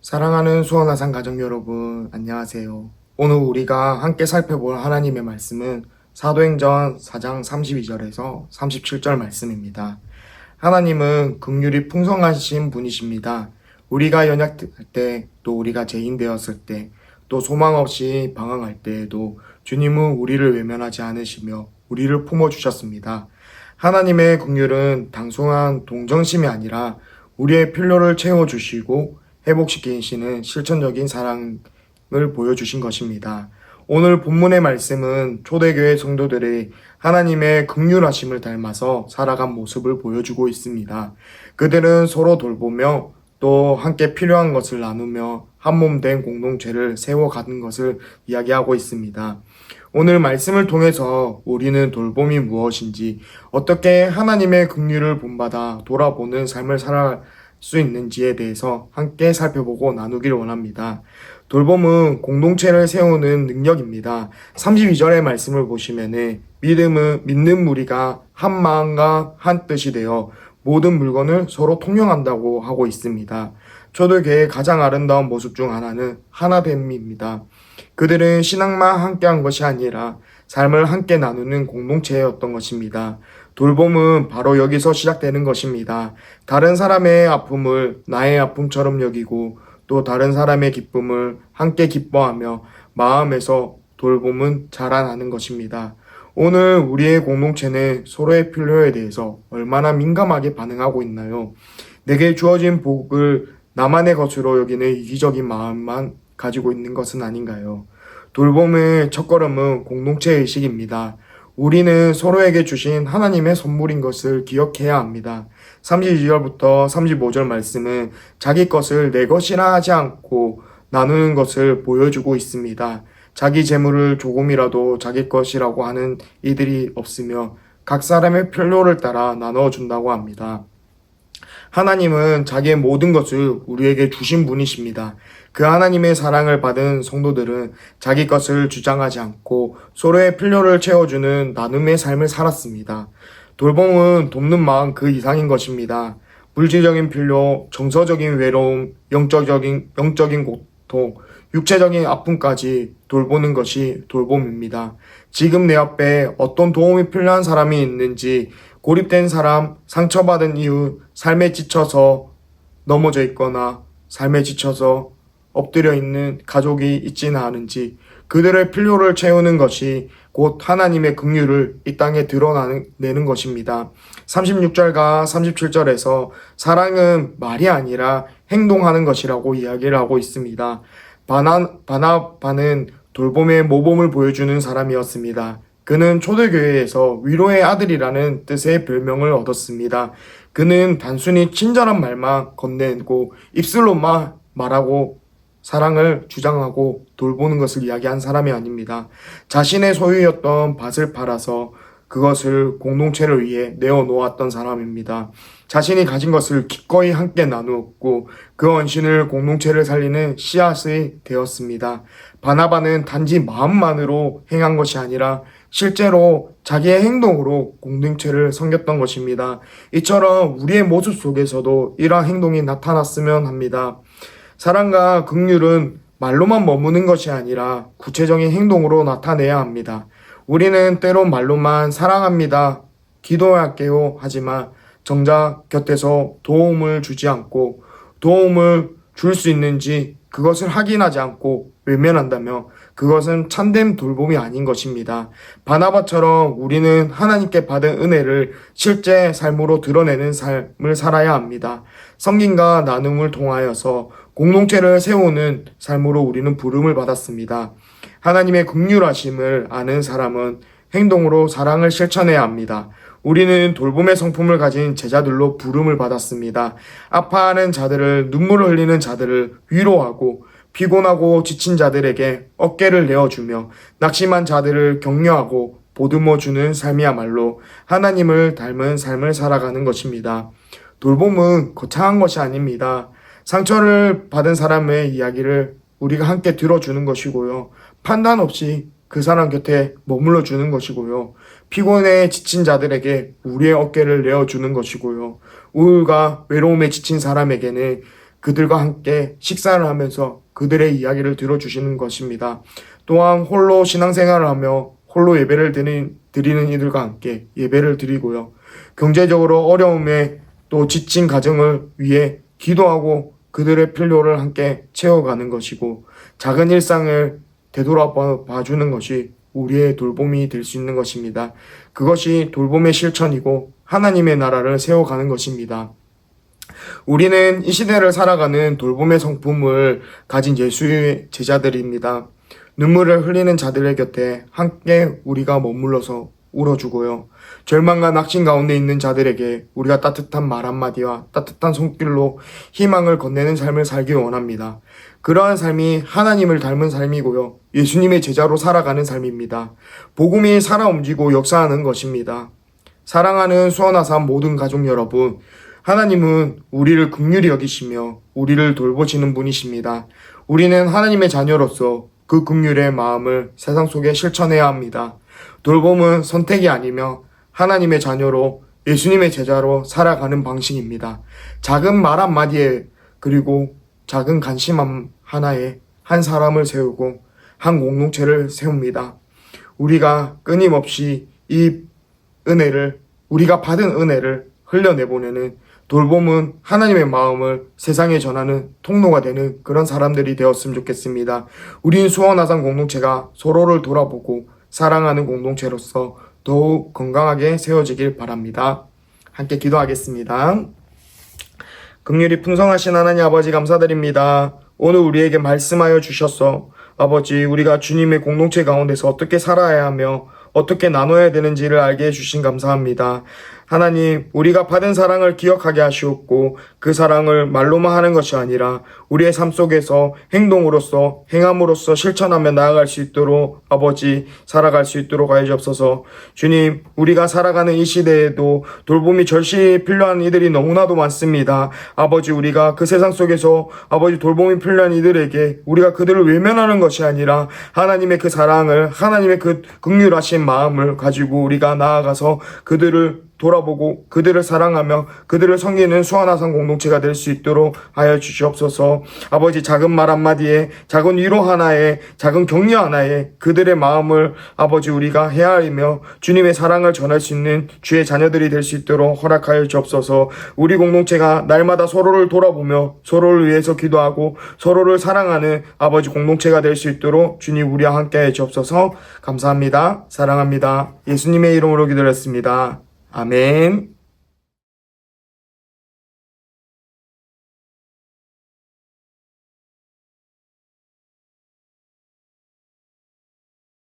사랑하는 수원아산 가족 여러분, 안녕하세요. 오늘 우리가 함께 살펴볼 하나님의 말씀은 사도행전 4장 32절에서 37절 말씀입니다. 하나님은 긍휼이 풍성하신 분이십니다. 우리가 연약할 때, 또 우리가 죄인 되었을 때, 또 소망 없이 방황할 때에도 주님은 우리를 외면하지 않으시며 우리를 품어주셨습니다. 하나님의 긍휼은 단순한 동정심이 아니라 우리의 필요를 채워주시고 회복시키시는 실천적인 사랑을 보여주신 것입니다. 오늘 본문의 말씀은 초대교회 성도들이 하나님의 긍휼하심을 닮아서 살아간 모습을 보여주고 있습니다. 그들은 서로 돌보며 또 함께 필요한 것을 나누며 한몸 된 공동체를 세워가는 것을 이야기하고 있습니다. 오늘 말씀을 통해서 우리는 돌봄이 무엇인지, 어떻게 하나님의 긍휼을 본받아 돌아보는 삶을 살아 수 있는지에 대해서 함께 살펴보고 나누기를 원합니다. 돌봄은 공동체를 세우는 능력입니다. 32절의 말씀을 보시면은 믿는 무리가 한 마음과 한 뜻이 되어 모든 물건을 서로 통용한다고 하고 있습니다. 초대교회의 가장 아름다운 모습 중 하나는 하나됨입니다. 그들은 신앙만 함께한 것이 아니라 삶을 함께 나누는 공동체였던 것입니다. 돌봄은 바로 여기서 시작되는 것입니다. 다른 사람의 아픔을 나의 아픔처럼 여기고 또 다른 사람의 기쁨을 함께 기뻐하며 마음에서 돌봄은 자라나는 것입니다. 오늘 우리의 공동체는 서로의 필요에 대해서 얼마나 민감하게 반응하고 있나요? 내게 주어진 복을 나만의 것으로 여기는 이기적인 마음만 가지고 있는 것은 아닌가요? 돌봄의 첫걸음은 공동체 의식입니다. 우리는 서로에게 주신 하나님의 선물인 것을 기억해야 합니다. 32절부터 35절 말씀은 자기 것을 내 것이라 하지 않고 나누는 것을 보여주고 있습니다. 자기 재물을 조금이라도 자기 것이라고 하는 이들이 없으며 각 사람의 필요를 따라 나눠준다고 합니다. 하나님은 자기의 모든 것을 우리에게 주신 분이십니다. 그 하나님의 사랑을 받은 성도들은 자기 것을 주장하지 않고 서로의 필요를 채워주는 나눔의 삶을 살았습니다. 돌봄은 돕는 마음 그 이상인 것입니다. 물질적인 필요, 정서적인 외로움, 영적인 고통, 육체적인 아픔까지 돌보는 것이 돌봄입니다. 지금 내 앞에 어떤 도움이 필요한 사람이 있는지, 고립된 사람, 상처받은 이유, 삶에 지쳐서 넘어져 있거나 삶에 지쳐서 엎드려 있는 가족이 있지는 않은지 그들의 필요를 채우는 것이 곧 하나님의 긍휼을 이 땅에 드러내는 것입니다. 36절과 37절에서 사랑은 말이 아니라 행동하는 것이라고 이야기를 하고 있습니다. 바나바는 돌봄의 모범을 보여주는 사람이었습니다. 그는 초대교회에서 위로의 아들이라는 뜻의 별명을 얻었습니다. 그는 단순히 친절한 말만 건네고 입술로만 말하고 사랑을 주장하고 돌보는 것을 이야기한 사람이 아닙니다. 자신의 소유였던 밭을 팔아서 그것을 공동체를 위해 내어놓았던 사람입니다. 자신이 가진 것을 기꺼이 함께 나누었고 그 헌신을 공동체를 살리는 씨앗이 되었습니다. 바나바는 단지 마음만으로 행한 것이 아니라 실제로 자기의 행동으로 공동체를 섬겼던 것입니다. 이처럼 우리의 모습 속에서도 이러한 행동이 나타났으면 합니다. 사랑과 긍휼은 말로만 머무는 것이 아니라 구체적인 행동으로 나타내야 합니다. 우리는 때론 말로만 사랑합니다, 기도할게요 하지만 정작 곁에서 도움을 주지 않고 도움을 줄 수 있는지 그것을 확인하지 않고 외면한다면 그것은 참된 돌봄이 아닌 것입니다. 바나바처럼 우리는 하나님께 받은 은혜를 실제 삶으로 드러내는 삶을 살아야 합니다. 섬김과 나눔을 통하여서 공동체를 세우는 삶으로 우리는 부름을 받았습니다. 하나님의 긍휼하심을 아는 사람은 행동으로 사랑을 실천해야 합니다. 우리는 돌봄의 성품을 가진 제자들로 부름을 받았습니다. 아파하는 자들을, 눈물을 흘리는 자들을 위로하고 피곤하고 지친 자들에게 어깨를 내어주며 낙심한 자들을 격려하고 보듬어주는 삶이야말로 하나님을 닮은 삶을 살아가는 것입니다. 돌봄은 거창한 것이 아닙니다. 상처를 받은 사람의 이야기를 우리가 함께 들어주는 것이고요. 판단 없이 그 사람 곁에 머물러 주는 것이고요. 피곤에 지친 자들에게 우리의 어깨를 내어주는 것이고요. 우울과 외로움에 지친 사람에게는 그들과 함께 식사를 하면서 그들의 이야기를 들어주시는 것입니다. 또한 홀로 신앙생활을 하며 홀로 예배를 드리는 이들과 함께 예배를 드리고요. 경제적으로 어려움에 또 지친 가정을 위해 기도하고 그들의 필요를 함께 채워가는 것이고, 작은 일상을 되돌아봐주는 것이 우리의 돌봄이 될 수 있는 것입니다. 그것이 돌봄의 실천이고 하나님의 나라를 세워가는 것입니다. 우리는 이 시대를 살아가는 돌봄의 성품을 가진 예수의 제자들입니다. 눈물을 흘리는 자들의 곁에 함께 우리가 머물러서 울어주고요. 절망과 낙심 가운데 있는 자들에게 우리가 따뜻한 말 한마디와 따뜻한 손길로 희망을 건네는 삶을 살기 원합니다. 그러한 삶이 하나님을 닮은 삶이고요. 예수님의 제자로 살아가는 삶입니다. 복음이 살아 움직이고 역사하는 것입니다. 사랑하는 수원아산 모든 가족 여러분, 하나님은 우리를 긍휼히 여기시며 우리를 돌보시는 분이십니다. 우리는 하나님의 자녀로서 그 긍휼의 마음을 세상 속에 실천해야 합니다. 돌봄은 선택이 아니며 하나님의 자녀로 예수님의 제자로 살아가는 방식입니다. 작은 말 한마디에 그리고 작은 관심 하나에 한 사람을 세우고 한 공동체를 세웁니다. 우리가 끊임없이 이 은혜를, 우리가 받은 은혜를 흘려내보내는, 돌봄은 하나님의 마음을 세상에 전하는 통로가 되는 그런 사람들이 되었으면 좋겠습니다. 우린 수원아산 공동체가 서로를 돌아보고 사랑하는 공동체로서 더욱 건강하게 세워지길 바랍니다. 함께 기도하겠습니다. 긍휼이 풍성하신 하나님 아버지 감사드립니다. 오늘 우리에게 말씀하여 주셔서 아버지, 우리가 주님의 공동체 가운데서 어떻게 살아야 하며 어떻게 나눠야 되는지를 알게 해주신 감사합니다. 하나님, 우리가 받은 사랑을 기억하게 하시옵고 그 사랑을 말로만 하는 것이 아니라 우리의 삶 속에서 행동으로서 행함으로써 실천하며 나아갈 수 있도록 아버지 살아갈 수 있도록 하여 주옵소서. 주님, 우리가 살아가는 이 시대에도 돌봄이 절실히 필요한 이들이 너무나도 많습니다. 아버지, 우리가 그 세상 속에서 아버지 돌봄이 필요한 이들에게 우리가 그들을 외면하는 것이 아니라 하나님의 그 사랑을, 하나님의 그 긍휼하신 마음을 가지고 우리가 나아가서 그들을 돌아보고 그들을 사랑하며 그들을 섬기는 수원아산 공동체가 될 수 있도록 하여 주시옵소서. 아버지, 작은 말 한마디에, 작은 위로 하나에, 작은 격려 하나에 그들의 마음을 아버지 우리가 헤아리며 주님의 사랑을 전할 수 있는 주의 자녀들이 될 수 있도록 허락하여 주옵소서. 우리 공동체가 날마다 서로를 돌아보며 서로를 위해서 기도하고 서로를 사랑하는 아버지 공동체가 될 수 있도록 주님 우리와 함께 해 주옵소서. 감사합니다. 사랑합니다. 예수님의 이름으로 기도했습니다. 아멘.